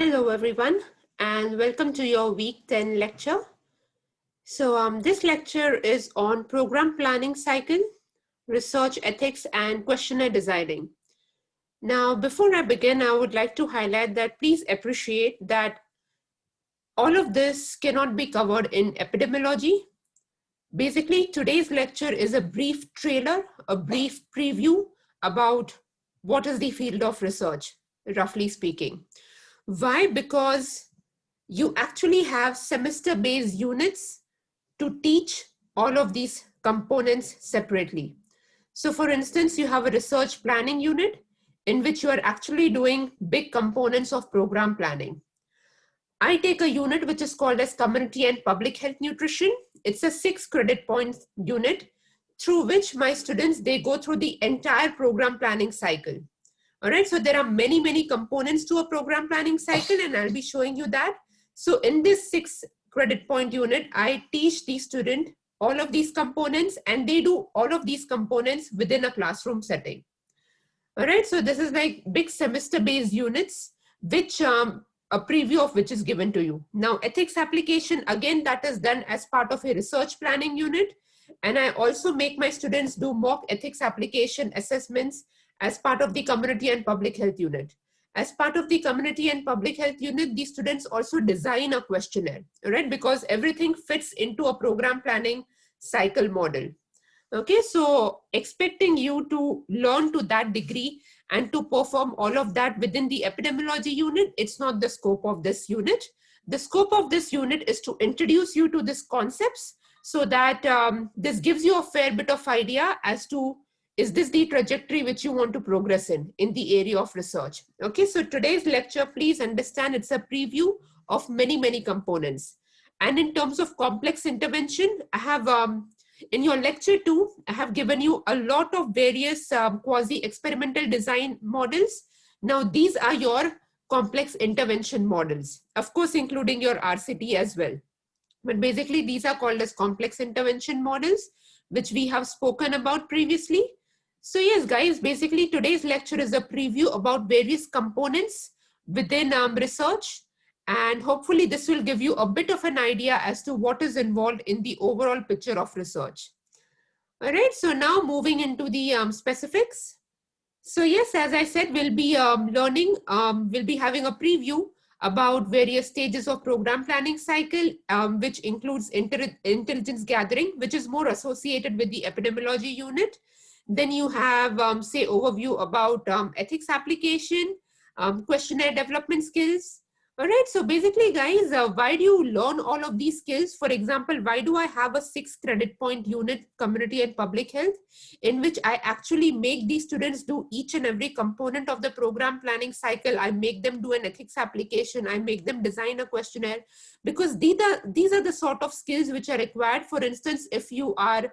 Hello everyone and welcome to your week 10 lecture. This lecture is on program planning cycle, research ethics and questionnaire designing. Now before I begin, I would like to highlight that please appreciate that all of this cannot be covered in epidemiology. Basically today's lecture is a brief trailer, a brief preview about what is the field of research, roughly speaking. Why? Because you actually have semester-based units to teach all of these components separately. So for instance, you have a research planning unit in which you are actually doing big components of program planning. I take a unit which is called as community and public health nutrition. It's a 6 credit points unit through which my students, they go through the entire program planning cycle. All right, so there are many components to a program planning cycle and I'll be showing you that. So in this 6 credit point unit, I teach the student all of these components and they do all of these components within a classroom setting. All right, so this is like big semester-based units, which a preview of which is given to you. Now, ethics application, again, that is done as part of a research planning unit. And I also make my students do mock ethics application assessments as part of the community and public health unit. As part of the community and public health unit, the students also design a questionnaire, right? Because everything fits into a program planning cycle model. Okay, so expecting you to learn to that degree and to perform all of that within the epidemiology unit, it's not the scope of this unit. The scope of this unit is to introduce you to these concepts so that this gives you a fair bit of idea as to is this the trajectory which you want to progress in the area of research. Okay, so today's lecture, please understand it's a preview of many components. And in terms of complex intervention, I have in your lecture 2, I have given you a lot of various quasi-experimental design models. Now, these are your complex intervention models, of course, including your RCT as well. But basically, these are called as complex intervention models, which we have spoken about previously. So yes, guys, basically today's lecture is a preview about various components within research. And hopefully this will give you a bit of an idea as to what is involved in the overall picture of research. All right, so now moving into the specifics. So yes, as I said, we'll be we'll be having a preview about various stages of program planning cycle, which includes intelligence gathering, which is more associated with the epidemiology unit. Then you have, say, overview about ethics application, questionnaire development skills. All right, so basically, guys, why do you learn all of these skills? For example, why do I have a 6 credit point unit, community and public health, in which I actually make these students do each and every component of the program planning cycle? I make them do an ethics application. I make them design a questionnaire, because these are the sort of skills which are required. For instance, if you are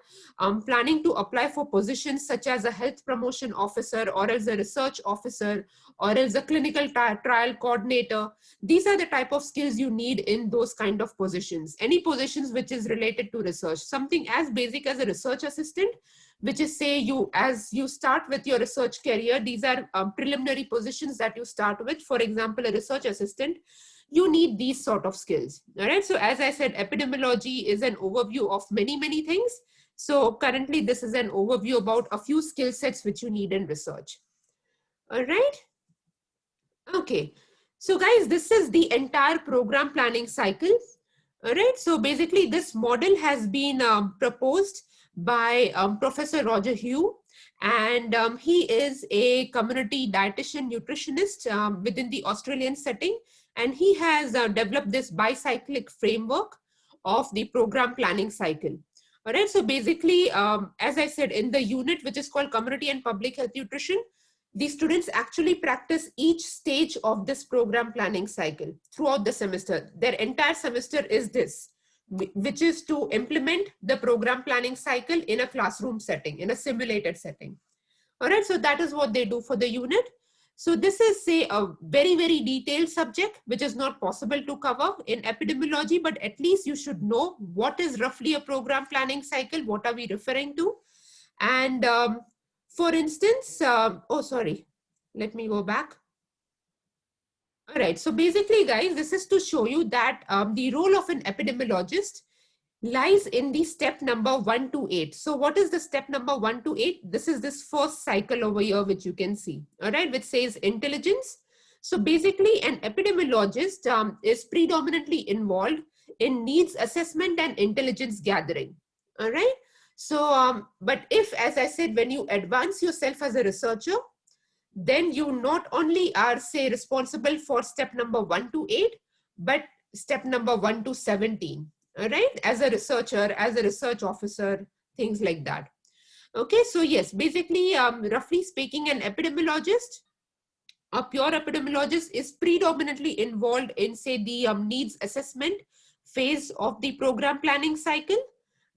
planning to apply for positions such as a health promotion officer or as a research officer or as a clinical trial coordinator, these are the type of skills you need in those kind of positions. Any positions which is related to research, something as basic as a research assistant, which is, say, you as you start with your research career, these are preliminary positions that you start with. For example, a research assistant, you need these sort of skills. All right, so as I said, epidemiology is an overview of many things. So currently this is an overview about a few skill sets which you need in research. All right, okay. So guys, this is the entire program planning cycle. All right, so basically this model has been proposed by Professor Roger Hugh, and he is a community dietitian nutritionist within the Australian setting, and he has developed this bicyclic framework of the program planning cycle. All right, so basically, as I said, in the unit which is called Community and Public Health Nutrition, the students actually practice each stage of this program planning cycle throughout the semester. Their entire semester is this, which is to implement the program planning cycle in a classroom setting, in a simulated setting. All right, so that is what they do for the unit. So this is, say, a very detailed subject, which is not possible to cover in epidemiology, but at least you should know what is roughly a program planning cycle, what are we referring to. And for instance, oh, sorry, let me go back. All right, so basically, guys, this is to show you that the role of an epidemiologist lies in the step number 1 to 8. So what is the step number 1 to 8? This is this first cycle over here, which you can see, all right, which says intelligence. So basically, an epidemiologist is predominantly involved in needs assessment and intelligence gathering, all right? So, but if, as I said, when you advance yourself as a researcher, then you not only are, say, responsible for step number 1 to 8, but step number 1 to 17, all right, as a researcher, as a research officer, things like that. Okay, so yes, basically, roughly speaking, an epidemiologist, a pure epidemiologist, is predominantly involved in, say, the needs assessment phase of the program planning cycle.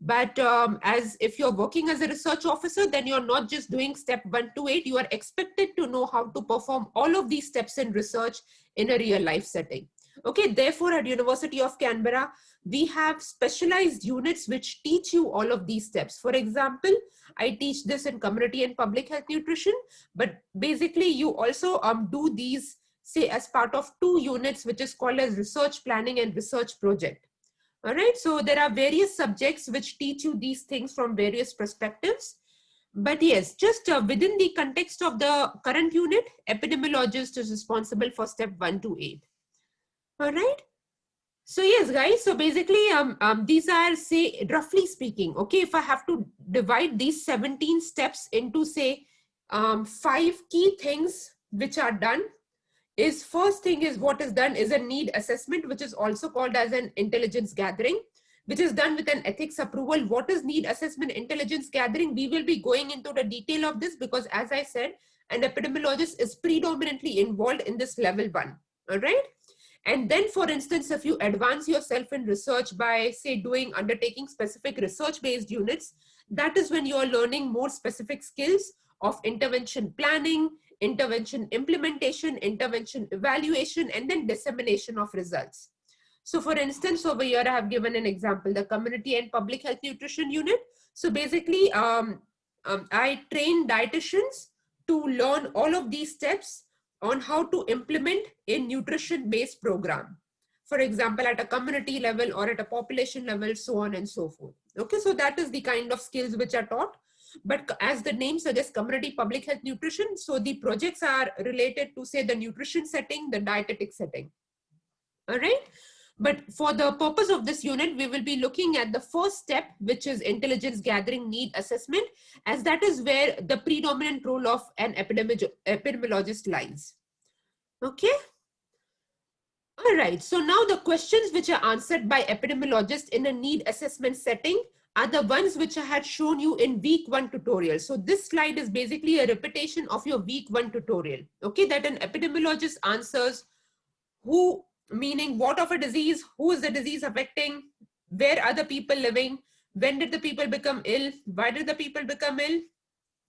But as if you're working as a research officer, then you're not just doing step 1 to 8, you are expected to know how to perform all of these steps in research in a real life setting. Okay, therefore at University of Canberra, we have specialized units which teach you all of these steps. For example, I teach this in community and public health nutrition, but basically you also do these, say, as part of 2 units, which is called as research planning and research project. All right, so there are various subjects which teach you these things from various perspectives. But yes, just within the context of the current unit, epidemiologist is responsible for step 1 to 8. All right. So yes, guys, so basically these are, say, roughly speaking, okay, if I have to divide these 17 steps into, say, 5 key things which are done, is first thing is what is done is a need assessment, which is also called as an intelligence gathering, which is done with an ethics approval. What is need assessment intelligence gathering? We will be going into the detail of this because, as I said, an epidemiologist is predominantly involved in this level 1, all right? And then, for instance, if you advance yourself in research by, say, undertaking specific research-based units, that is when you are learning more specific skills of intervention planning, intervention implementation, intervention evaluation, and then dissemination of results. So for instance, over here, I have given an example, the community and public health nutrition unit. So basically, I train dietitians to learn all of these steps on how to implement a nutrition-based program. For example, at a community level or at a population level, so on and so forth. Okay, so that is the kind of skills which are taught. But as the name suggests, community public health nutrition, so the projects are related to, say, the nutrition setting, the dietetic setting. All right. But for the purpose of this unit, we will be looking at the first step, which is intelligence gathering need assessment, as that is where the predominant role of an epidemiologist lies. Okay. All right. So now the questions which are answered by epidemiologists in a need assessment setting are the ones which I had shown you in week 1 tutorial. So this slide is basically a repetition of your week 1 tutorial. Okay, that an epidemiologist answers who, meaning what of a disease, who is the disease affecting, where are the people living, when did the people become ill, why did the people become ill,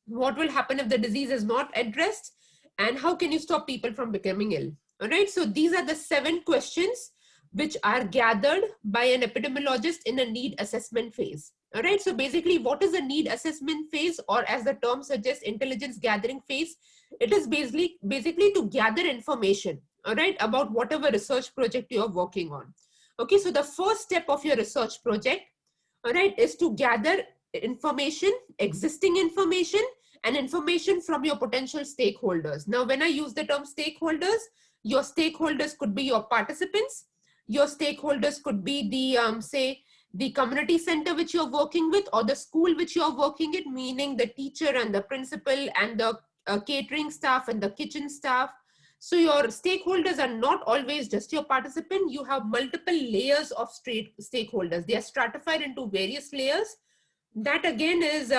what will happen if the disease is not addressed, and how can you stop people from becoming ill. All right, so these are the 7 questions which are gathered by an epidemiologist in a need assessment phase. All right, so basically what is a need assessment phase, or as the term suggests, intelligence gathering phase? It is basically to gather information, all right, about whatever research project you are working on. Okay, so the first step of your research project, all right, is to gather information, existing information, and information from your potential stakeholders. Now, when I use the term stakeholders, your stakeholders could be your participants, your stakeholders could be the, say, the community center which you're working with, or the school which you're working at, meaning the teacher and the principal and the catering staff and the kitchen staff. So your stakeholders are not always just your participant. You have multiple layers of stakeholders. They are stratified into various layers. That again is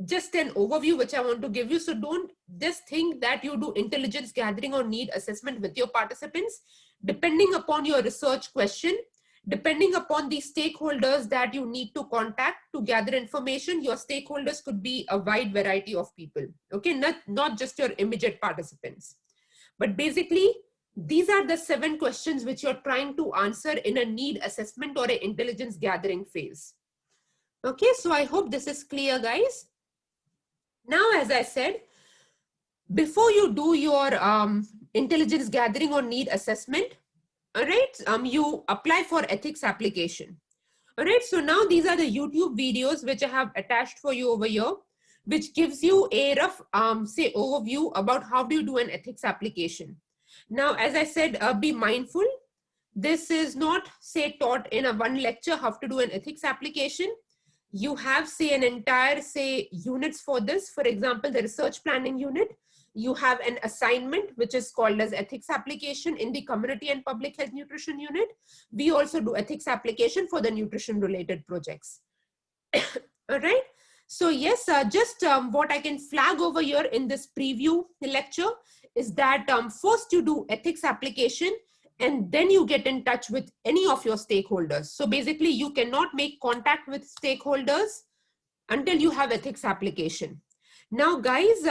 just an overview which I want to give you. So don't just think that you do intelligence gathering or need assessment with your participants. Depending upon your research question, depending upon the stakeholders that you need to contact to gather information, your stakeholders could be a wide variety of people. Okay, not just your immediate participants. But basically, these are the 7 questions which you're trying to answer in a need assessment or an intelligence gathering phase. Okay, so I hope this is clear, guys. Now, as I said, before you do your intelligence gathering or need assessment. All right, you apply for ethics application. All right, so now these are the YouTube videos which I have attached for you over here, which gives you a rough, say, overview about how do you do an ethics application. Now, as I said, be mindful. This is not, say, taught in a one lecture how to do an ethics application. You have, say, an entire, say, units for this. For example, the research planning unit. You have an assignment, which is called as ethics application in the community and public health nutrition unit. We also do ethics application for the nutrition related projects. All right. So yes, just what I can flag over here in this preview lecture is that first you do ethics application and then you get in touch with any of your stakeholders. So basically you cannot make contact with stakeholders until you have ethics application. Now guys,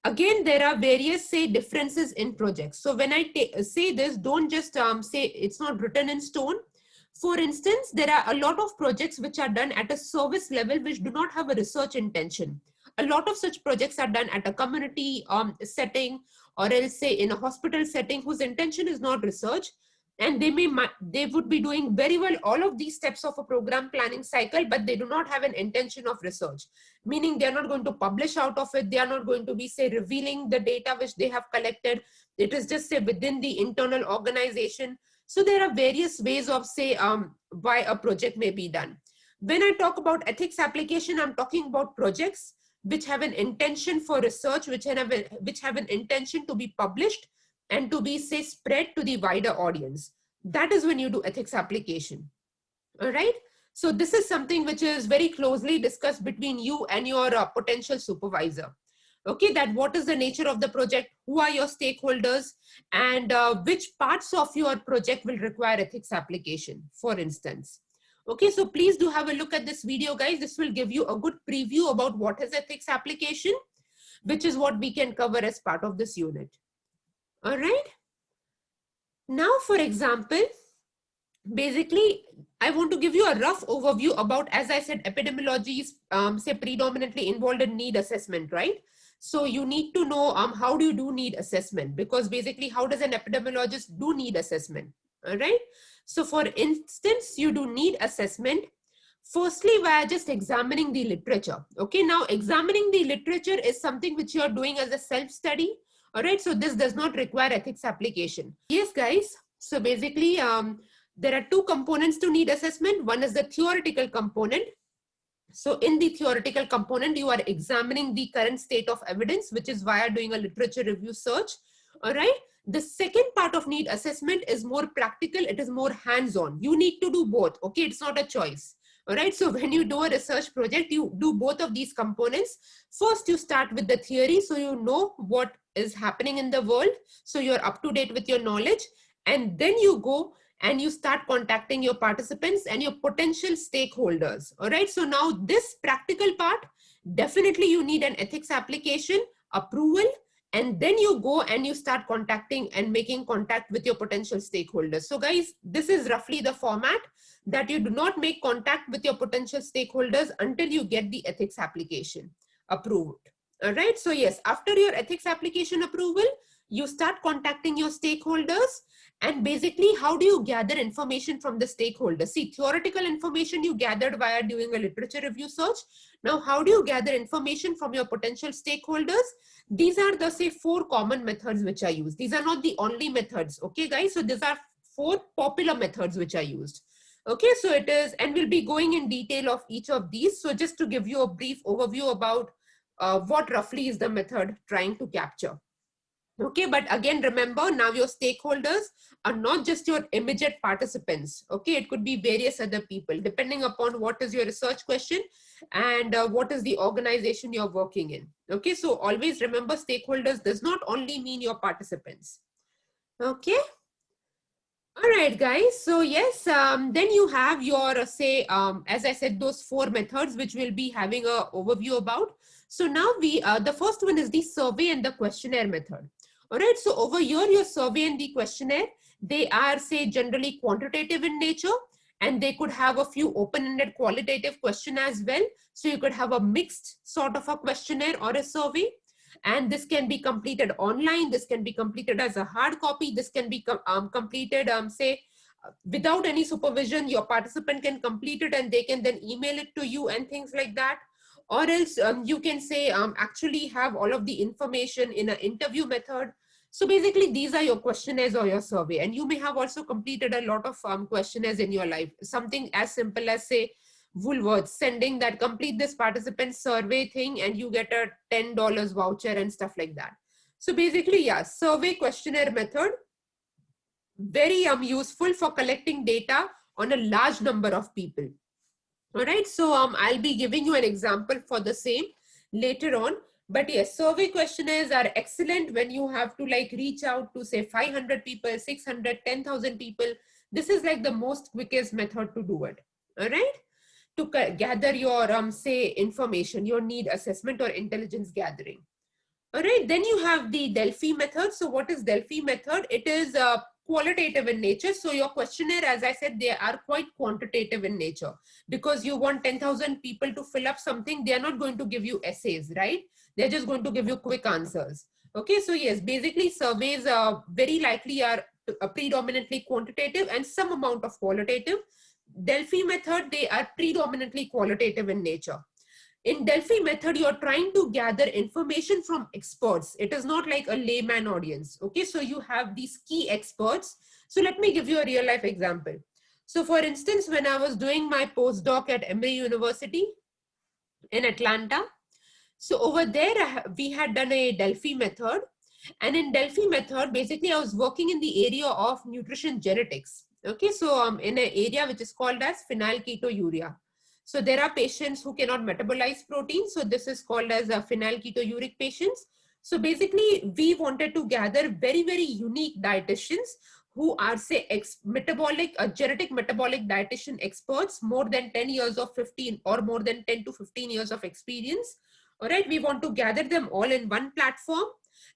again, there are various, say, differences in projects. So when I say this, don't just say it's not written in stone. For instance, there are a lot of projects which are done at a service level which do not have a research intention. A lot of such projects are done at a community setting, or else say in a hospital setting whose intention is not research. And they would be doing very well all of these steps of a program planning cycle, but they do not have an intention of research, meaning they're not going to publish out of it. They are not going to be, say, revealing the data which they have collected. It is just, say, within the internal organization. So there are various ways of, say, why a project may be done. When I talk about ethics application, I'm talking about projects which have an intention for research, which have an intention to be published and to be, say, spread to the wider audience. That is when you do ethics application. All right. So this is something which is very closely discussed between you and your potential supervisor. Okay, that what is the nature of the project, who are your stakeholders, and which parts of your project will require ethics application, for instance. Okay, so please do have a look at this video, guys. This will give you a good preview about what is ethics application, which is what we can cover as part of this unit. All right. Now, for example, basically, I want to give you a rough overview about, as I said, epidemiology is, say, predominantly involved in need assessment, right? So you need to know how do you do need assessment, because basically, how does an epidemiologist do need assessment? All right. So for instance, you do need assessment firstly via just examining the literature. Okay, now examining the literature is something which you are doing as a self-study. All right, so this does not require ethics application. Yes, guys. So basically, there are two components to need assessment. One is the theoretical component. So in the theoretical component, you are examining the current state of evidence, which is via doing a literature review search. All right. The second part of need assessment is more practical. It is more hands-on. You need to do both. Okay, it's not a choice. All right. So when you do a research project, you do both of these components. First, you start with the theory, so you know what is happening in the world. So you're up to date with your knowledge. And then you go and you start contacting your participants and your potential stakeholders. All right. So now this practical part, definitely you need an ethics application, approval, and then you go and you start contacting and making contact with your potential stakeholders. So guys, this is roughly the format, that you do not make contact with your potential stakeholders until you get the ethics application approved. All right. So yes, after your ethics application approval, you start contacting your stakeholders. And basically, how do you gather information from the stakeholders? See, theoretical information you gathered via doing a literature review search. Now, how do you gather information from your potential stakeholders? These are the, say, 4 common methods which are used. These are not the only methods. Okay, guys. So these are 4 popular methods which are used. Okay, so it is, and we'll be going in detail of each of these. So just to give you a brief overview about what roughly is the method trying to capture. Okay, but again, remember, now your stakeholders are not just your immediate participants. Okay, it could be various other people, depending upon what is your research question and what is the organization you're working in. Okay, so always remember, stakeholders does not only mean your participants. Okay. All right, guys. So yes, then you have your, say, as I said, those 4 methods, which we'll be having a overview about. So now the first one is the survey and the questionnaire method. All right. So over here, your survey and the questionnaire, they are, say, generally quantitative in nature, and they could have a few open-ended qualitative question as well. So you could have a mixed sort of a questionnaire or a survey. And this can be completed online. This can be completed as a hard copy. This can be completed, say, without any supervision. Your participant can complete it and they can then email it to you and things like that. Or else you can say actually have all of the information in an interview method. So basically these are your questionnaires or your survey. And you may have also completed a lot of questionnaires in your life. Something as simple as, say, Woolworths sending that complete this participant survey thing and you get a $10 voucher and stuff like that. So basically, yeah, survey questionnaire method, very useful for collecting data on a large number of people. All right, so I'll be giving you an example for the same later on. But yes, survey questionnaires are excellent when you have to like reach out to say 500 people, 600, 10,000 people. This is like the most quickest method to do it. All right, to gather your say information, your need assessment or intelligence gathering. All right, then you have the Delphi method. So what is Delphi method? It is qualitative in nature. So your questionnaire, as I said, they are quite quantitative in nature, because you want 10,000 people to fill up something. They are not going to give you essays, right? They're just going to give you quick answers. Okay, so yes, basically surveys very likely are predominantly quantitative and some amount of qualitative. Delphi method, they are predominantly qualitative in nature. In Delphi method, you're trying to gather information from experts. It is not like a layman audience. Okay, so you have these key experts. So let me give you a real life example. So for instance, when I was doing my postdoc at Emory University in Atlanta, so over there, we had done a Delphi method. And in Delphi method, basically I was working in the area of nutrition genetics. Okay, so in an area which is called as phenylketonuria. So there are patients who cannot metabolize protein. So this is called as a phenylketouric patients. So basically we wanted to gather very, very unique dietitians who are say genetic metabolic dietitian experts, more than 10 years of 15 or more than 10 to 15 years of experience. All right, we want to gather them all in one platform.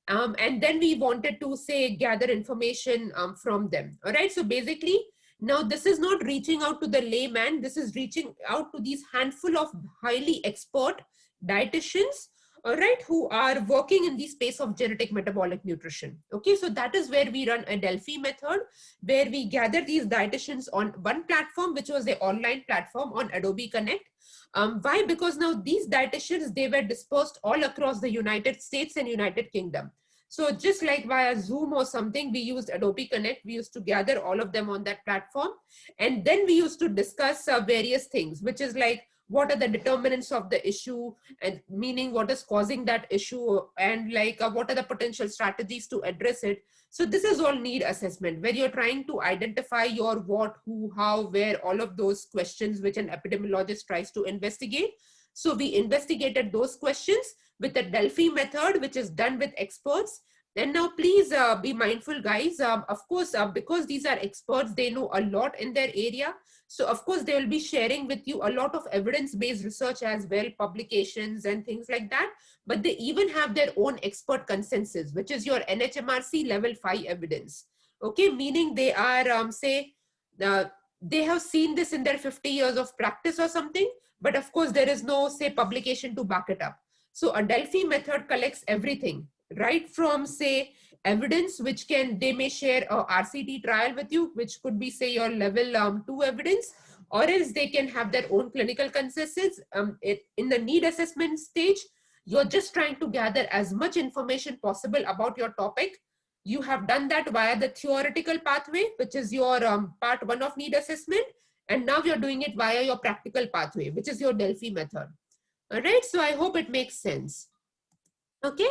And then we wanted to say gather information from them. All right, so basically now this is not reaching out to the layman. This is reaching out to these handful of highly expert dietitians, all right, who are working in the space of genetic metabolic nutrition. Okay, so that is where we run a Delphi method, where we gather these dietitians on one platform, which was the online platform on Adobe Connect. Why? Because now these dietitians, they were dispersed all across the United States and United Kingdom. So just like via Zoom or something, we used Adobe Connect. We used to gather all of them on that platform. And then we used to discuss various things, which is like, what are the determinants of the issue, and meaning what is causing that issue, and like what are the potential strategies to address it. So this is all need assessment, where you're trying to identify your what, who, how, where, all of those questions which an epidemiologist tries to investigate. So we investigated those questions with the Delphi method, which is done with experts. And now please be mindful, guys. Of course, because these are experts, they know a lot in their area. So of course, they will be sharing with you a lot of evidence-based research as well, publications and things like that. But they even have their own expert consensus, which is your NHMRC level 5 evidence. Okay, meaning they are, they have seen this in their 50 years of practice or something. But of course, there is no, say, publication to back it up. So a Delphi method collects everything, right from, say, evidence, which they may share a RCT trial with you, which could be, say, your level 2 evidence, or else they can have their own clinical consensus. In the need assessment stage, you're just trying to gather as much information possible about your topic. You have done that via the theoretical pathway, which is your part 1 of need assessment. And now you're doing it via your practical pathway, which is your Delphi method. All right, so I hope it makes sense. Okay,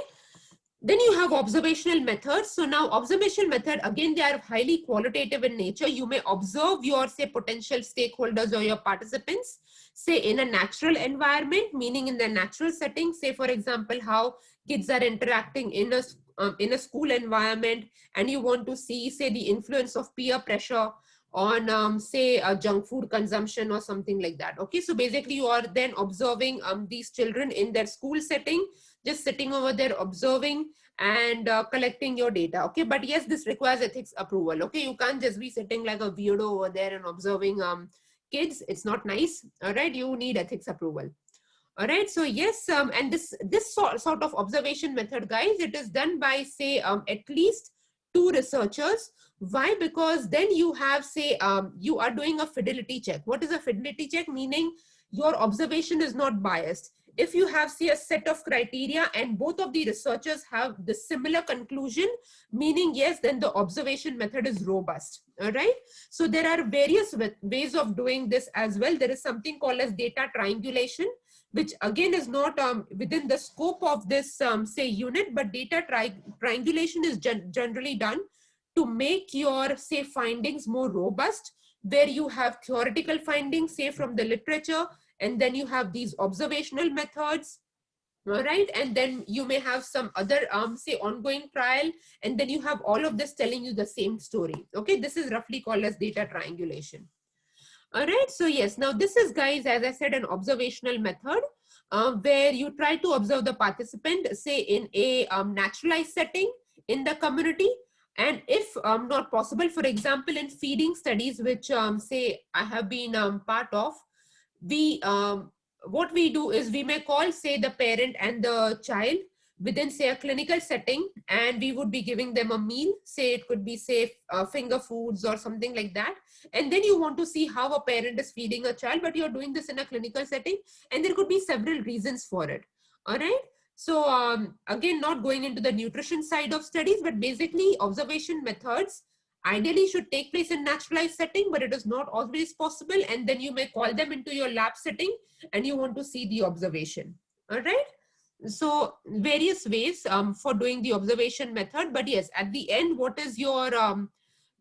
then you have observational methods. So now observational method, again, they are highly qualitative in nature. You may observe your, say, potential stakeholders or your participants, say, in a natural environment, meaning in the natural setting, say, for example, how kids are interacting in a school environment, and you want to see, say, the influence of peer pressure on say junk food consumption or something like that. Okay, so basically you are then observing these children in their school setting, just sitting over there observing and collecting your data. Okay, but yes, this requires ethics approval. Okay, you can't just be sitting like a weirdo over there and observing kids. It's not nice. All right, you need ethics approval. All right, so yes, and this sort of observation method, guys, it is done by, say, at least 2 researchers. Why? Because then you have, say, you are doing a fidelity check. What is a fidelity check? Meaning your observation is not biased. If you have, say, a set of criteria and both of the researchers have the similar conclusion, meaning yes, then the observation method is robust. All right, so there are various ways of doing this as well. There is something called as data triangulation, which again is not within the scope of this say unit, but data triangulation is generally done to make your, say, findings more robust, where you have theoretical findings, say, from the literature, and then you have these observational methods. All right, and then you may have some other say ongoing trial, and then you have all of this telling you the same story. Okay, this is roughly called as data triangulation. All right, so yes, now this is, guys, as I said, an observational method where you try to observe the participant, say, in a naturalized setting in the community. And if not possible, for example, in feeding studies, which say I have been part of, we what we do is we may call, say, the parent and the child within, say, a clinical setting, and we would be giving them a meal. Say it could be, say, finger foods or something like that. And then you want to see how a parent is feeding a child, but you're doing this in a clinical setting, and there could be several reasons for it. All right, so again, not going into the nutrition side of studies, but basically observation methods ideally should take place in naturalized setting, but it is not always possible. And then you may call them into your lab setting and you want to see the observation. All right, so various ways for doing the observation method. But yes, at the end, what is your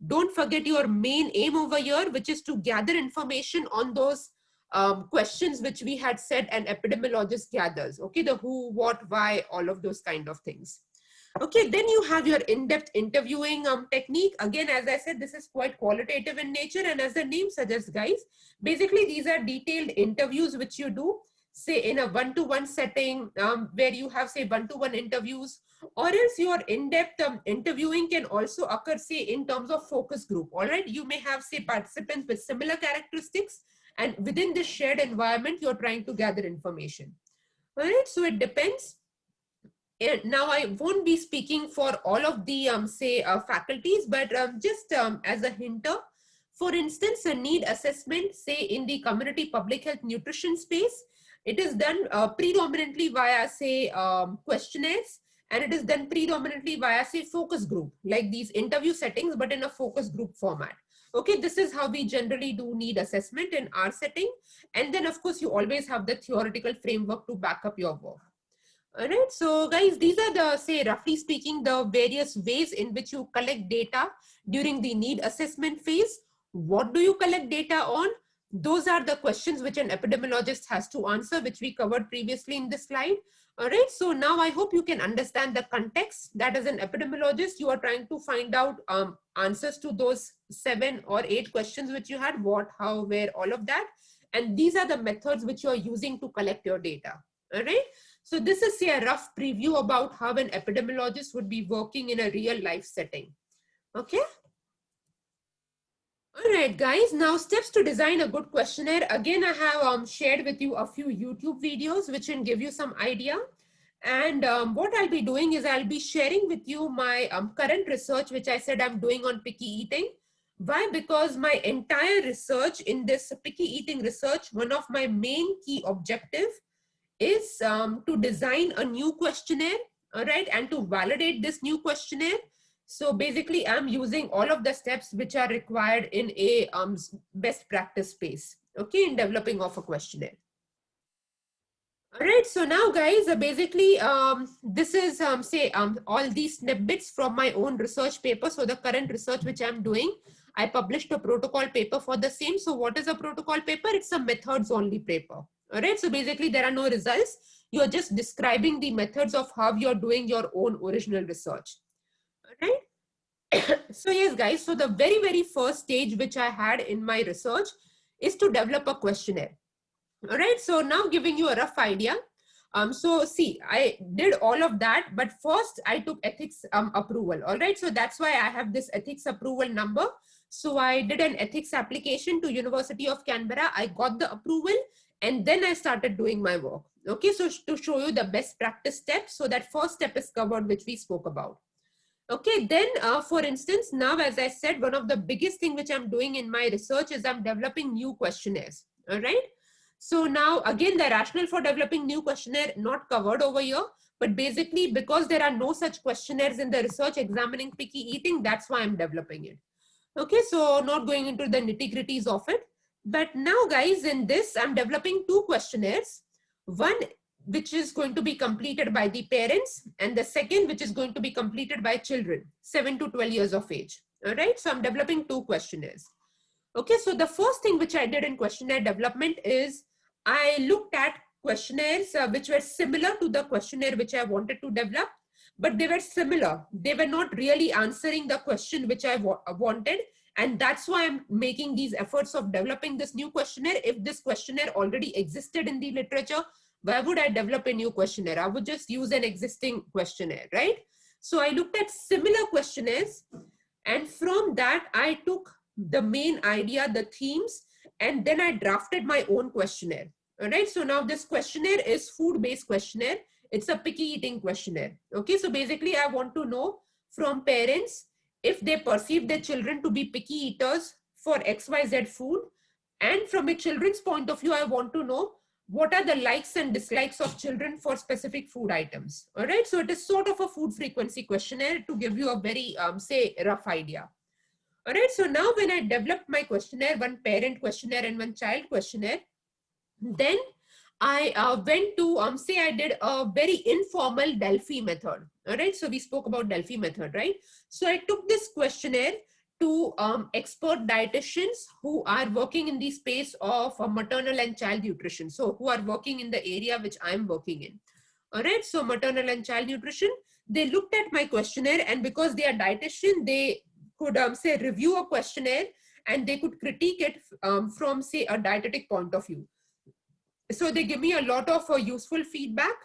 don't forget your main aim over here, which is to gather information on those questions which we had said an epidemiologist gathers. Okay, the who, what, why, all of those kind of things. Okay, then you have your in-depth interviewing technique. Again, as I said, this is quite qualitative in nature, and as the name suggests, guys, basically these are detailed interviews which you do, say, in a one-to-one setting, where you have, say, one-to-one interviews, or else your in-depth interviewing can also occur, say, in terms of focus group. All right, you may have, say, participants with similar characteristics, and within this shared environment, you're trying to gather information. All right, so it depends. And now I won't be speaking for all of the say faculties, but just as a hinter, for instance, a need assessment, say, in the community public health nutrition space, it is done predominantly via, say, questionnaires, and it is done predominantly via, say, focus group, like these interview settings, but in a focus group format. Okay, this is how we generally do need assessment in our setting. And then, of course, you always have the theoretical framework to back up your work. All right, so guys, these are the, say, roughly speaking, the various ways in which you collect data during the need assessment phase. What do you collect data on? Those are the questions which an epidemiologist has to answer, which we covered previously in this slide. All right, so now I hope you can understand the context that as an epidemiologist, you are trying to find out answers to those 7 or 8 questions which you had: what, how, where, all of that. And these are the methods which you are using to collect your data. All right. So this is, say, a rough preview about how an epidemiologist would be working in a real life setting. Okay. All right, guys. Now, steps to design a good questionnaire. Again, I have shared with you a few YouTube videos which can give you some idea. And what I'll be doing is I'll be sharing with you my current research, which I said I'm doing on picky eating. Why? Because my entire research in this picky eating research, one of my main key objective is to design a new questionnaire, all right, and to validate this new questionnaire. So basically, I'm using all of the steps which are required in a best practice space, okay, in developing of a questionnaire. All right, so now, guys, basically, this is, say, all these snippets from my own research paper. So the current research which I'm doing, I published a protocol paper for the same. So what is a protocol paper? It's a methods only paper. All right, so basically there are no results. You're just describing the methods of how you're doing your own original research. All right. So yes, guys, so the very first stage which I had in my research is to develop a questionnaire. All right, so now giving you a rough idea. So see, I did all of that, but first I took ethics approval. All right, so that's why I have this ethics approval number. So I did an ethics application to University of Canberra. I got the approval, and then I started doing my work. Okay, so to show you the best practice steps, so that first step is covered, which we spoke about. Okay, then for instance, now as I said, one of the biggest thing which I'm doing in my research is I'm developing new questionnaires. All right. So now again, the rationale for developing new questionnaire not covered over here, but basically because there are no such questionnaires in the research examining picky eating, that's why I'm developing it. Okay, so not going into the nitty-gritties of it. But now guys, in this, I'm developing two questionnaires. One which is going to be completed by the parents, and the second which is going to be completed by children, 7 to 12 years of age. All right, so I'm developing two questionnaires. Okay, so the first thing which I did in questionnaire development is I looked at questionnaires which were similar to the questionnaire which I wanted to develop, but they were similar. They were not really answering the question which I wanted. And that's why I'm making these efforts of developing this new questionnaire. If this questionnaire already existed in the literature, why would I develop a new questionnaire? I would just use an existing questionnaire, right? So I looked at similar questionnaires, and from that, I took the main idea, the themes, and then I drafted my own questionnaire. All right. So now this questionnaire is food-based questionnaire. It's a picky eating questionnaire. Okay. So basically, I want to know from parents if they perceive their children to be picky eaters for XYZ food. And from a children's point of view, I want to know what are the likes and dislikes of children for specific food items. All right. So it is sort of a food frequency questionnaire to give you a very, say, rough idea. All right. So now when I developed my questionnaire, one parent questionnaire and one child questionnaire, then I went to, say I did a very informal Delphi method. All right. So we spoke about Delphi method, right? So I took this questionnaire to expert dietitians who are working in the space of maternal and child nutrition. So who are working in the area which I'm working in. All right. So maternal and child nutrition, they looked at my questionnaire, and because they are dietitian, they could say review a questionnaire and they could critique it from say a dietetic point of view. So they give me a lot of useful feedback.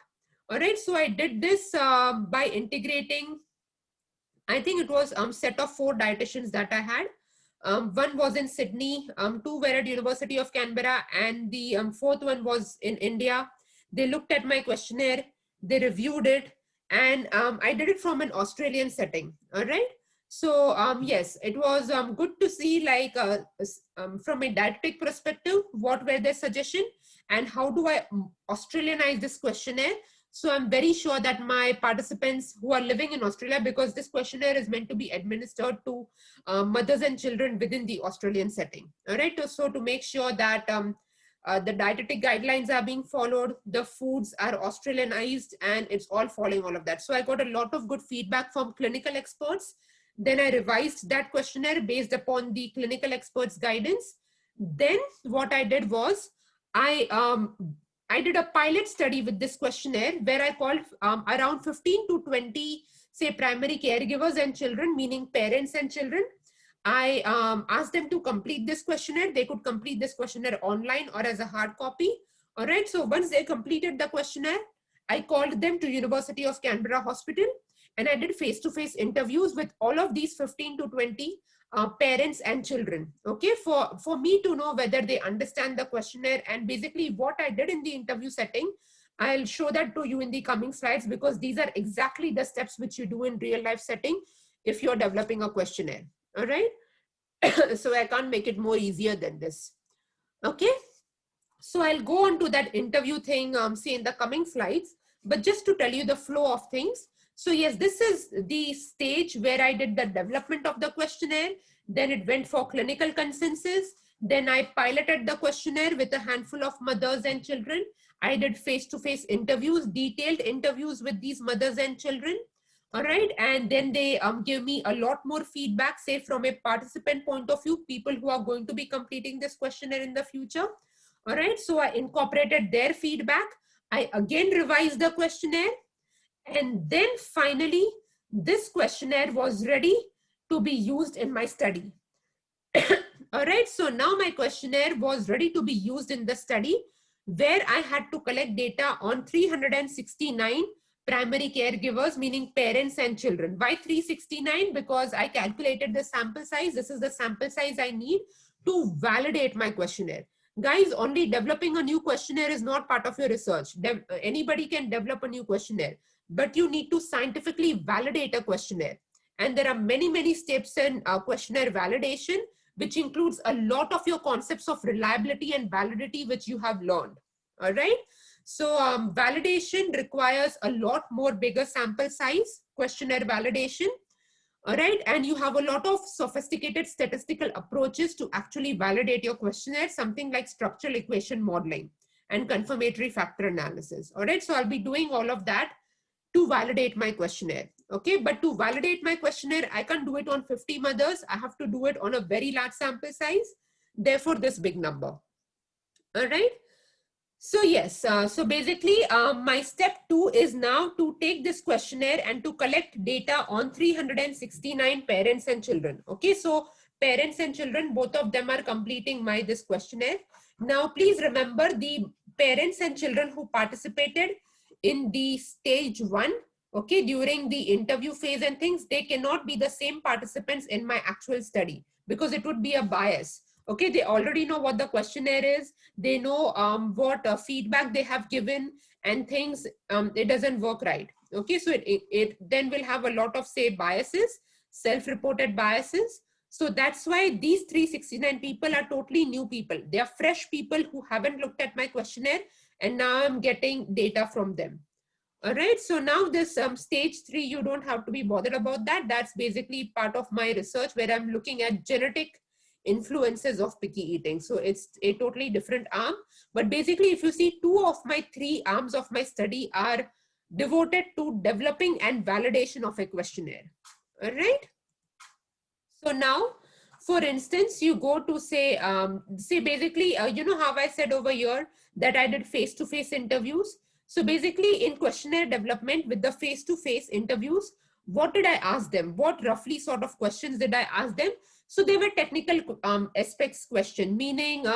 All right. So I did this by integrating, I think it was set of 4 dietitians that I had. One was in Sydney, 2 were at University of Canberra, and the 4th one was in India. They looked at my questionnaire, they reviewed it, and I did it from an Australian setting. All right. So yes, it was good to see, like from a didactic perspective, what were their suggestion and how do I Australianize this questionnaire. So I'm very sure that my participants who are living in Australia, because this questionnaire is meant to be administered to mothers and children within the Australian setting. All right. So to make sure that the dietetic guidelines are being followed, the foods are Australianized, and it's all following all of that. So I got a lot of good feedback from clinical experts. Then I revised that questionnaire based upon the clinical experts' guidance. Then what I did was I did a pilot study with this questionnaire where I called around 15 to 20, say, primary caregivers and children, meaning parents and children. I asked them to complete this questionnaire. They could complete this questionnaire online or as a hard copy. All right. So once they completed the questionnaire, I called them to University of Canberra Hospital, and I did face-to-face interviews with all of these 15 to 20 parents and children, okay, for me to know whether they understand the questionnaire. And basically what I did in the interview setting, I'll show that to you in the coming slides, because these are exactly the steps which you do in real life setting if you're developing a questionnaire. All right. So I can't make it more easier than this. Okay. So I'll go on to that interview thing, say in the coming slides, but just to tell you the flow of things. So yes, this is the stage where I did the development of the questionnaire. Then it went for clinical consensus. Then I piloted the questionnaire with a handful of mothers and children. I did face-to-face interviews, detailed interviews with these mothers and children. All right. And then they give me a lot more feedback, say from a participant point of view, people who are going to be completing this questionnaire in the future. All right. So I incorporated their feedback. I again revised the questionnaire. And then finally, this questionnaire was ready to be used in my study. All right. So now my questionnaire was ready to be used in the study, where I had to collect data on 369 primary caregivers, meaning parents and children. Why 369? Because I calculated the sample size. This is the sample size I need to validate my questionnaire. Guys, only developing a new questionnaire is not part of your research. Anybody can develop a new questionnaire, but you need to scientifically validate a questionnaire. And there are many, many steps in questionnaire validation, which includes a lot of your concepts of reliability and validity, which you have learned. All right. So validation requires a lot more bigger sample size, questionnaire validation. All right, and you have a lot of sophisticated statistical approaches to actually validate your questionnaire, something like structural equation modeling and confirmatory factor analysis. All right, so I'll be doing all of that to validate my questionnaire. Okay, but to validate my questionnaire, I can't do it on 50 mothers. I have to do it on a very large sample size. Therefore, this big number. All right. So yes, so basically my step 2 is now to take this questionnaire and to collect data on 369 parents and children. Okay, so parents and children, both of them are completing this questionnaire. Now, please remember the parents and children who participated in the stage 1, okay, during the interview phase and things, they cannot be the same participants in my actual study because it would be a bias. Okay, they already know what the questionnaire is. They know what feedback they have given and things. It doesn't work right. Okay, so it then will have a lot of, say, biases, self-reported biases. So that's why these 369 people are totally new people. They are fresh people who haven't looked at my questionnaire, and now I'm getting data from them. All right, so now this stage 3, you don't have to be bothered about that. That's basically part of my research where I'm looking at genetic influences of picky eating. So it's a totally different arm. But basically, if you see, 2 of my 3 arms of my study are devoted to developing and validation of a questionnaire. All right. So now, for instance, you go to say basically, you know how I said over here that I did face-to-face interviews. So basically in questionnaire development with the face-to-face interviews, what did I ask them? What roughly sort of questions did I ask them? So they were technical aspects question, meaning,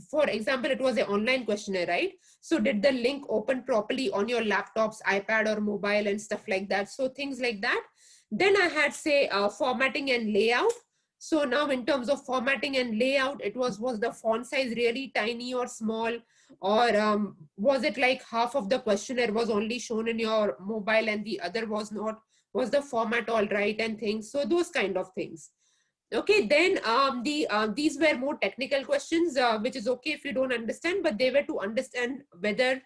for example, it was an online questionnaire, right? So did the link open properly on your laptops, iPad or mobile and stuff like that? So things like that. Then I had, say, formatting and layout. So now in terms of formatting and layout, it was the font size really tiny or small, or was it like half of the questionnaire was only shown in your mobile and the other was not? Was the format all right and things? So those kind of things. Okay, then these were more technical questions, which is okay if you don't understand, but they were to understand whether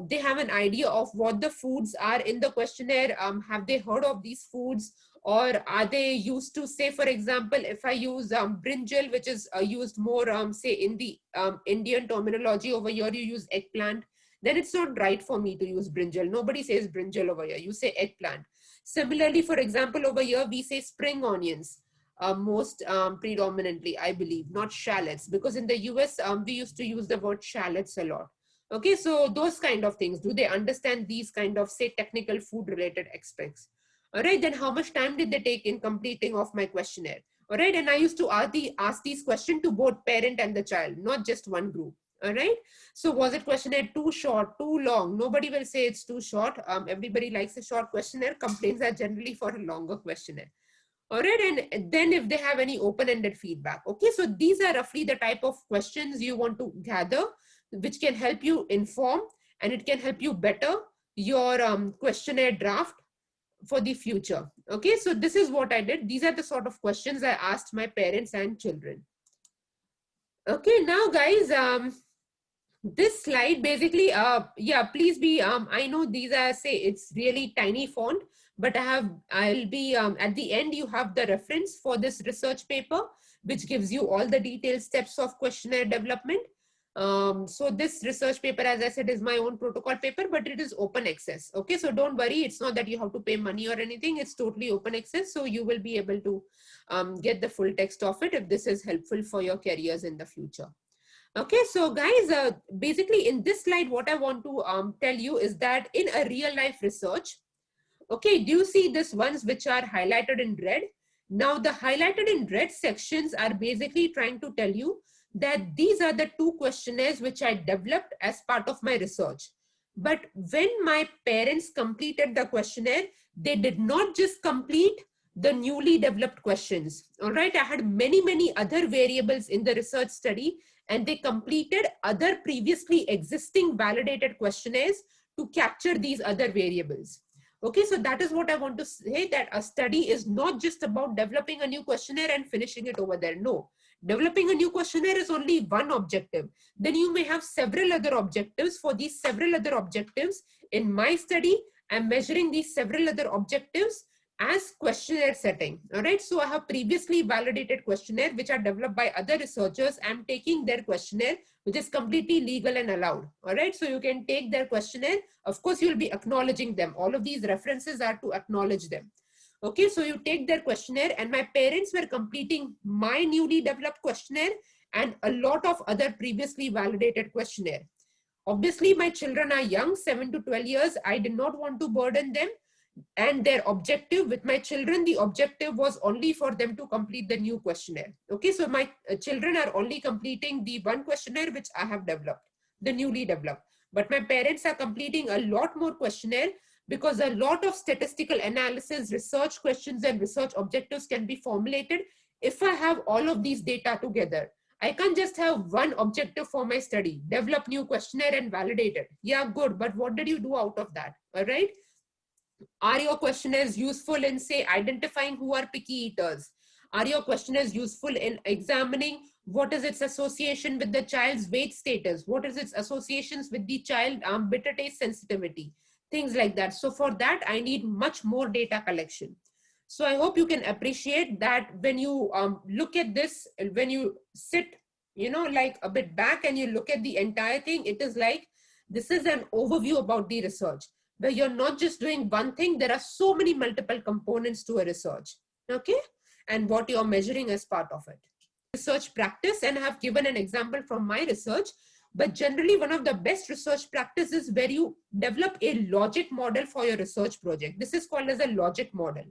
they have an idea of what the foods are in the questionnaire. Have they heard of these foods, or are they used to, say, for example, if I use brinjal, which is used more, say, in the Indian terminology, over here you use eggplant, then it's not right for me to use brinjal. Nobody says brinjal over here. You say eggplant. Similarly, for example, over here we say spring onions. Most predominantly, I believe, not shallots, because in the US we used to use the word shallots a lot. Okay, so those kind of things, do they understand these kind of, say, technical food related aspects? All right, then how much time did they take in completing of my questionnaire? All right, and I used to ask these questions to both parent and the child, not just one group. All right, so was it questionnaire too short, too long? Nobody will say it's too short. Everybody likes a short questionnaire. Complaints are generally for a longer questionnaire. All right, and then if they have any open-ended feedback. Okay, so these are roughly the type of questions you want to gather, which can help you inform, and it can help you better your questionnaire draft for the future. Okay, so this is what I did. These are the sort of questions I asked my parents and children. Okay, now guys, this slide basically, yeah, please be, I know these are, say, it's really tiny font, but I'll be, at the end, you have the reference for this research paper, which gives you all the detailed steps of questionnaire development. So this research paper, as I said, is my own protocol paper, but it is open access. Okay, so don't worry, it's not that you have to pay money or anything. It's totally open access. So you will be able to get the full text of it if this is helpful for your careers in the future. Okay, so guys, basically in this slide, what I want to tell you is that in a real life research, okay, do you see this ones which are highlighted in red? Now the highlighted in red sections are basically trying to tell you that these are the 2 questionnaires which I developed as part of my research. But when my parents completed the questionnaire, they did not just complete the newly developed questions. All right, I had many other variables in the research study, and they completed other previously existing validated questionnaires to capture these other variables. Okay, so that is what I want to say, that a study is not just about developing a new questionnaire and finishing it over there. No, developing a new questionnaire is only one objective. Then you may have several other objectives. For these several other objectives, in my study, I'm measuring these several other objectives as questionnaire setting. All right, so I have previously validated questionnaire which are developed by other researchers. I'm taking their questionnaire, which is completely legal and allowed. All right, so you can take their questionnaire. Of course, you'll be acknowledging them. All of these references are to acknowledge them. Okay, so you take their questionnaire, and my parents were completing my newly developed questionnaire and a lot of other previously validated questionnaire. Obviously, my children are young, 7 to 12 years. I did not want to burden them. And their objective with my children, the objective was only for them to complete the new questionnaire. Okay, so my children are only completing the one questionnaire which I have developed, the newly developed. But my parents are completing a lot more questionnaire, because a lot of statistical analysis, research questions, and research objectives can be formulated if I have all of these data together. I can't just have one objective for my study, develop new questionnaire and validate it. Yeah, good, but what did you do out of that? All right. Are your questionnaires useful in, say, identifying who are picky eaters? Are your questionnaires useful in examining what is its association with the child's weight status? What is its associations with the child bitter taste sensitivity? Things like that. So for that, I need much more data collection. So I hope you can appreciate that when you look at this, when you sit, like a bit back and you look at the entire thing, it is like, this is an overview about the research, where you're not just doing one thing. There are so many multiple components to a research, okay? And what you're measuring as part of it. Research practice, and I have given an example from my research, but generally one of the best research practices where you develop a logic model for your research project. This is called as a logic model.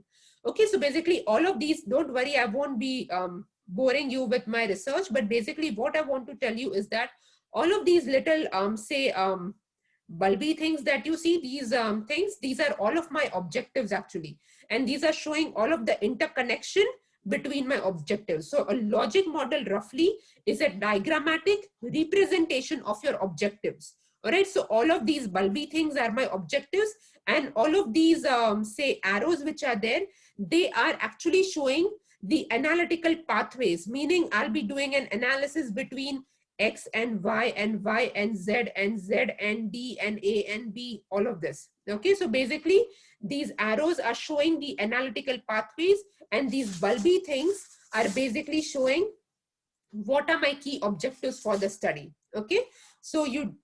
Okay, so basically all of these, don't worry, I won't be boring you with my research, but basically what I want to tell you is that all of these little, bulby things that you see, these things, these are all of my objectives actually. And these are showing all of the interconnection between my objectives. So a logic model roughly is a diagrammatic representation of your objectives. All right, so all of these bulby things are my objectives, and all of these say arrows which are there, they are actually showing the analytical pathways, meaning I'll be doing an analysis between X and Y and Z and Z and D and A and B, all of this. Okay, so basically these arrows are showing the analytical pathways, and these bulby things are basically showing what are my key objectives for the study. Okay, so you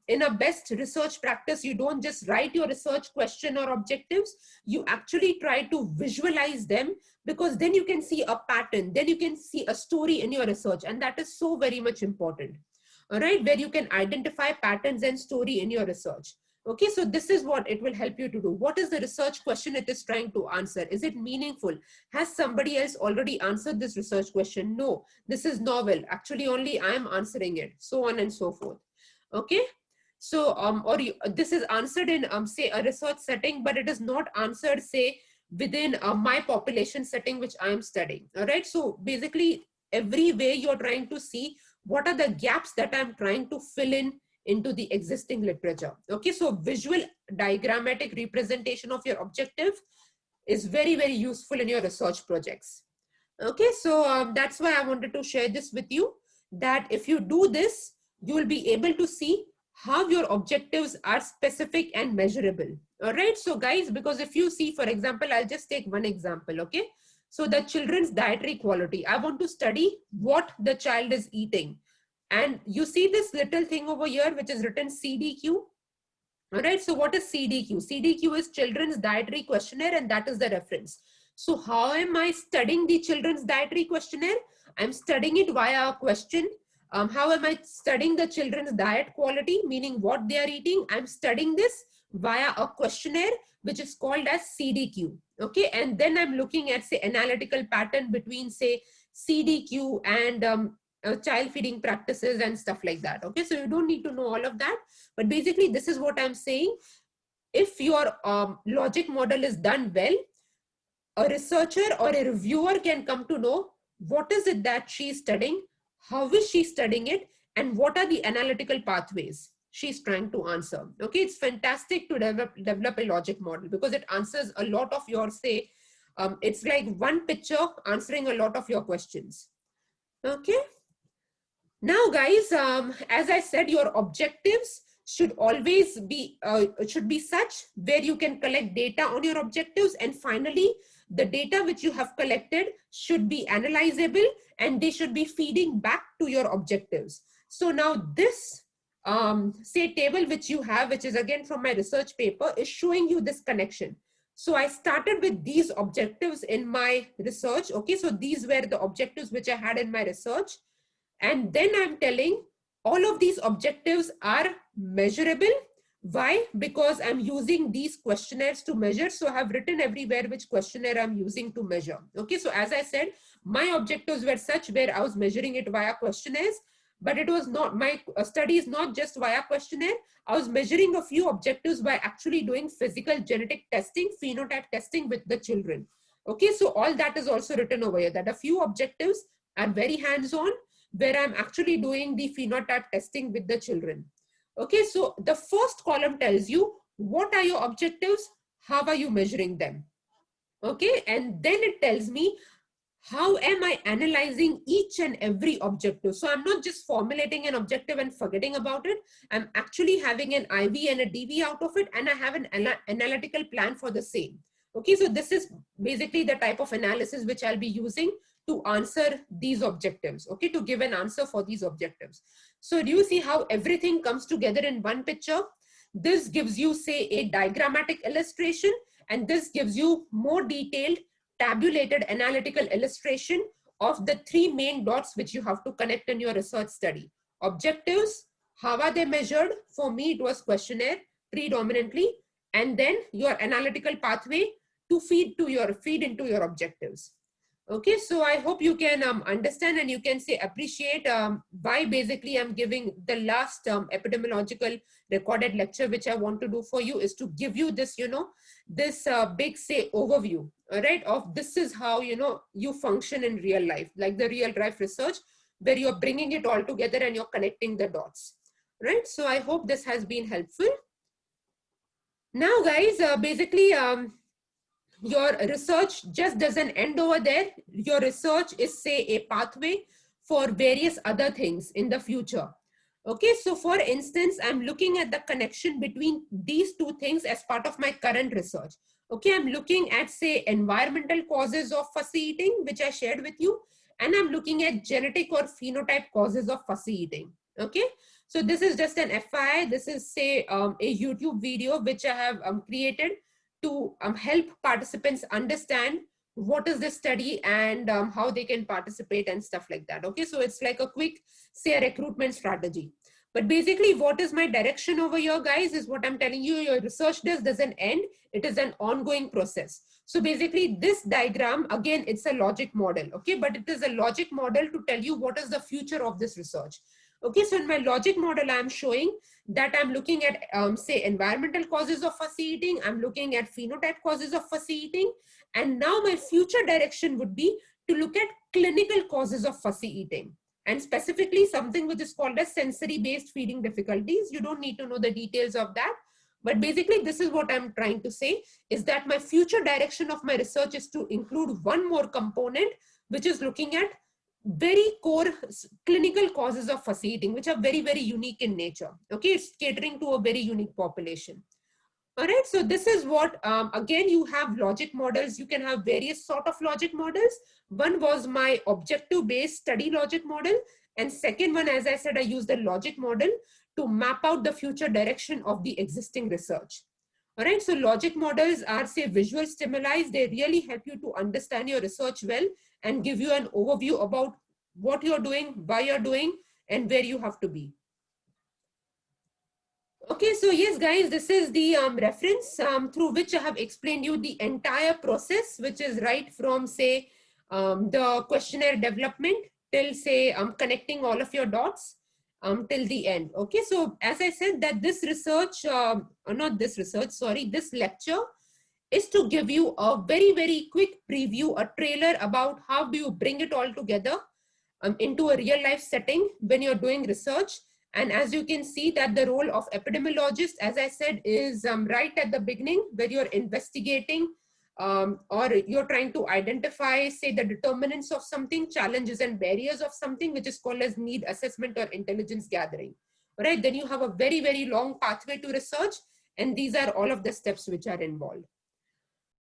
in a best research practice, you don't just write your research question or objectives, you actually try to visualize them, because then you can see a pattern, then you can see a story in your research, and that is so very much important. All right, where you can identify patterns and story in your research. Okay, so this is what it will help you to do. What is the research question it is trying to answer? Is it meaningful? Has somebody else already answered this research question? No, this is novel. Actually, only I am answering it, so on and so forth. Okay, so this is answered in say a research setting, but it is not answered, say, within my population setting which I am studying. All right, so basically every way you're trying to see what are the gaps that I'm trying to fill in into the existing literature. Okay, so visual diagrammatic representation of your objective is very, very useful in your research projects. Okay, so that's why I wanted to share this with you, that if you do this, you will be able to see how your objectives are specific and measurable. All right, so guys, because if you see, for example, I'll just take one example. Okay, so the children's dietary quality, I want to study what the child is eating. And you see this little thing over here, which is written CDQ. All right, so what is CDQ? CDQ is Children's Dietary Questionnaire, and that is the reference. So how am I studying the Children's Dietary Questionnaire? I'm studying it via a question. How am I studying the children's diet quality, meaning what they are eating? I'm studying this via a questionnaire, which is called as CDQ. Okay, and then I'm looking at, say, analytical pattern between, say, CDQ and child feeding practices and stuff like that. Okay, so you don't need to know all of that, but basically this is what I'm saying. If your logic model is done well, a researcher or a reviewer can come to know what is it that she's studying, how is she studying it, and what are the analytical pathways she's trying to answer. Okay, it's fantastic to develop a logic model because it answers a lot of your, say, it's like one picture answering a lot of your questions. Okay. Now, guys, as I said, your objectives should always be should be such where you can collect data on your objectives, and finally, the data which you have collected should be analyzable and they should be feeding back to your objectives. So now this say table which you have, which is again from my research paper, is showing you this connection. So I started with these objectives in my research. Okay, so these were the objectives which I had in my research. And then I'm telling all of these objectives are measurable. Why? Because I'm using these questionnaires to measure. So I have written everywhere which questionnaire I'm using to measure. Okay, so as I said, my objectives were such where I was measuring it via questionnaires, but it was not, my study is not just via questionnaire. I was measuring a few objectives by actually doing physical genetic testing, phenotype testing with the children. Okay, so all that is also written over here, that a few objectives are very hands-on, where I'm actually doing the phenotype testing with the children. Okay, so the first column tells you what are your objectives, how are you measuring them. Okay, and then it tells me how am I analyzing each and every objective. So I'm not just formulating an objective and forgetting about it. I'm actually having an IV and a DV out of it, and I have an analytical plan for the same. Okay, so this is basically the type of analysis which I'll be using to answer these objectives, okay, to give an answer for these objectives. So do you see how everything comes together in one picture? This gives you, say, a diagrammatic illustration, and this gives you more detailed tabulated analytical illustration of the three main dots which you have to connect in your research study. Objectives, how are they measured? For me, it was questionnaire predominantly, and then your analytical pathway to feed into your objectives. Okay, so I hope you can understand and you can say appreciate why basically I'm giving the last epidemiological recorded lecture which I want to do for you is to give you this, this big say overview, all right, of this is how, you function in real life, like the real life research where you're bringing it all together and you're connecting the dots, right? So I hope this has been helpful. Now, guys, basically, your research just doesn't end over there. Your research is, say, a pathway for various other things in the future. Okay, so for instance, I'm looking at the connection between these two things as part of my current research. Okay, I'm looking at, say, environmental causes of fussy eating, which I shared with you, and I'm looking at genetic or phenotype causes of fussy eating. Okay, so this is just an FYI. This is, say, a YouTube video which I have created to help participants understand what is this study and how they can participate and stuff like that. Okay, so it's like a quick, say, recruitment strategy. But basically, what is my direction over here, guys, is what I'm telling you. Your research doesn't end. It is an ongoing process. So basically, this diagram, again, it's a logic model. Okay, but it is a logic model to tell you what is the future of this research. Okay, so in my logic model, I'm showing that I'm looking at, say, environmental causes of fussy eating. I'm looking at phenotype causes of fussy eating. And now my future direction would be to look at clinical causes of fussy eating. And specifically something which is called as sensory-based feeding difficulties. You don't need to know the details of that. But basically, this is what I'm trying to say, is that my future direction of my research is to include one more component, which is looking at very core clinical causes of fussy eating, which are very, very unique in nature. Okay, it's catering to a very unique population. All right, so this is what, again, you have logic models. You can have various sort of logic models. One was my objective-based study logic model. And second one, as I said, I used the logic model to map out the future direction of the existing research. All right, so logic models are, say, visual stimuli. They really help you to understand your research well and give you an overview about what you're doing, why you're doing, and where you have to be. Okay, so yes, guys, this is the reference through which I have explained you the entire process, which is right from, say, the questionnaire development till, say, connecting all of your dots till the end. Okay, so as I said that this research, not this research, sorry, this lecture is to give you a very, very quick preview, a trailer about how do you bring it all together into a real life setting when you're doing research. And as you can see that the role of epidemiologist, as I said, is right at the beginning where you're investigating or you're trying to identify, say, the determinants of something, challenges and barriers of something, which is called as need assessment or intelligence gathering. All right, then you have a very, very long pathway to research. And these are all of the steps which are involved.